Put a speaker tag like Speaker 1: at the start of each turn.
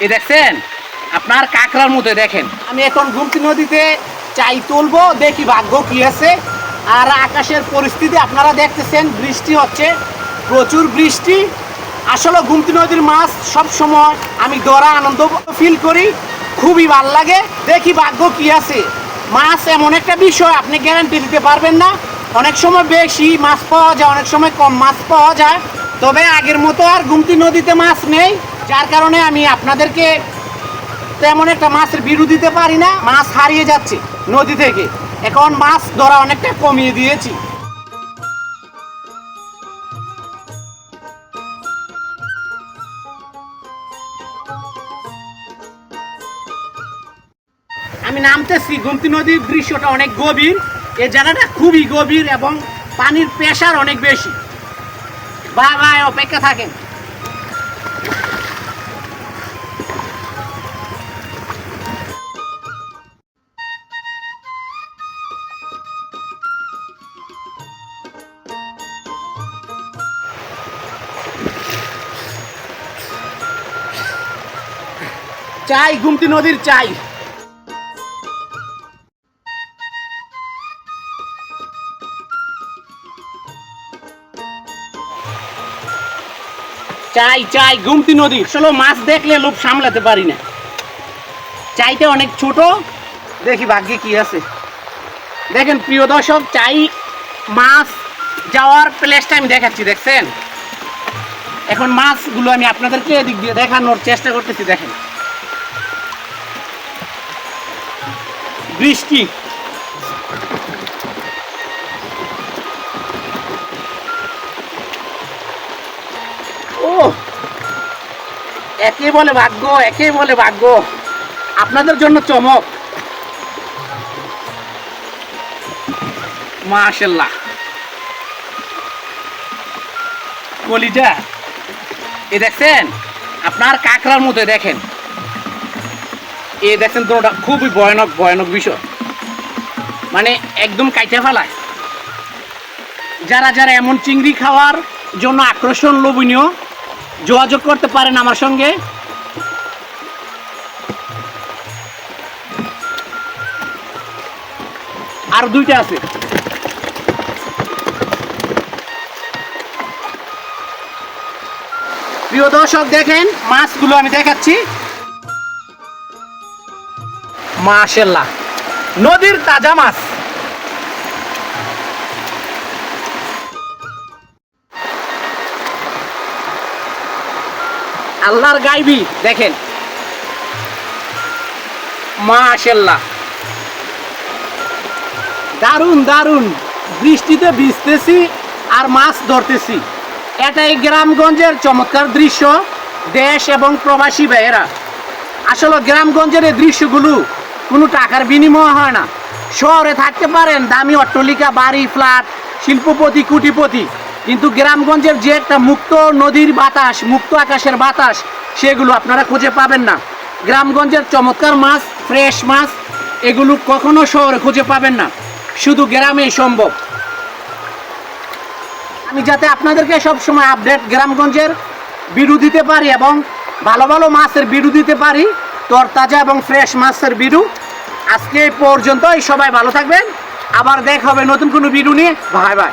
Speaker 1: এই দেখছেন আপনার কাঁকড়ার মতো দেখেন। আমি এখন গুমতি নদীতে চাই তুলবো, দেখি ভাগ্য কি আছে। আর আকাশের পরিস্থিতি আপনারা দেখতেছেন, বৃষ্টি হচ্ছে, প্রচুর বৃষ্টি। আসলে গুমতি নদীর মাছ সব সময় আমি ধরা আনন্দ ফিল করি, খুবই ভাল লাগে। দেখি ভাগ্য কি আছে। মাছ এমন একটা বিষয় আপনি গ্যারান্টি দিতে পারবেন না। অনেক সময় বেশি মাছ পাওয়া যায়, অনেক সময় কম মাছ পাওয়া যায়। তবে আগের মতো আর গুমতি নদীতে মাছ নেই, যার কারণে আমি আপনাদেরকে তেমন একটা মাছের ভিডিও দিতে পারি না। মাছ হারিয়ে যাচ্ছে নদী থেকে, এখন মাছ ধরা অনেকটা কমিয়ে দিয়েছি। আমি নামতেছি, গুমতি নদীর দৃশ্যটা অনেক গভীর, এই জায়গাটা খুবই গভীর এবং পানির প্রেসার অনেক বেশি। ভাই অপেক্ষা থাকেন। চাই, গুমতি নদীর চাই। চাই চাই গুমতি নদী। আসলে মাছ দেখলে লোভ সামলাতে পারি না। চাইতে অনেক ছোট, দেখি ভাগ্যে কি আছে। দেখেন প্রিয় দর্শক, চাই মাছ যাওয়ার প্লেসটা আমি দেখাচ্ছি, দেখছেন। এখন মাছগুলো আমি আপনাদেরকে এদিক দিয়ে দেখানোর চেষ্টা করতেছি। দেখেন বৃষ্টি, ও একে বলে ভাগ্য, একে বলে ভাগ্য। আপনাদের জন্য চমক। মাশাআল্লাহ, কলিজা। এই দেখছেন আপনার কাঁকড়ার মতো দেখেন। এই দেখছেন তো, ওটা খুবই ভয়ানক ভয়ানক বিষয়, মানে একদম কাইটা ফেলায়। যারা যারা এমন চিংড়ি খাওয়ার জন্য আকর্ষণ লোভনীয়, যোগাযোগ করতে পারেন আমার সঙ্গে। আর দুইটা আছে। প্রিয় দর্শক দেখেন মাছগুলো আমি দেখাচ্ছি। মাশাআল্লাহ, নদীর তাজা মাছ। আল্লাহর গাইবি দেখেন, মাশাআল্লাহ, দারুন দারুন। বৃষ্টিতে ভিজতেছি আর মাছ ধরতেছি, এটাই গ্রামগঞ্জের চমৎকার দৃশ্য। দেশ এবং প্রবাসী ভাইয়েরা, আসলে গ্রামগঞ্জের এই দৃশ্যগুলো কোনো টাকার বিনিময় হয় না। শহরে থাকতে পারেন দামি অট্টালিকা, বাড়ি, ফ্ল্যাট, শিল্পপতি, কোটিপতি, কিন্তু গ্রামগঞ্জের যে একটা মুক্ত নদীর বাতাস, মুক্ত আকাশের বাতাস, সেগুলো আপনারা খুঁজে পাবেন না। গ্রামগঞ্জের চমৎকার মাছ, ফ্রেশ মাছ, এগুলো কখনো শহরে খুঁজে পাবেন না, শুধু গ্রামেই সম্ভব। আমি যাতে আপনাদেরকে সবসময় আপডেট গ্রামগঞ্জের ভিডিও দিতে পারি এবং ভালো ভালো মাছের ভিডিও দিতে পারি, তরতাজা এবং ফ্রেশ মাছের ভিডিও। আজকে পর্যন্তই, সবাই ভালো থাকবেন, আবার দেখা হবে নতুন কোনো ভিডিও নিয়ে। Bye bye.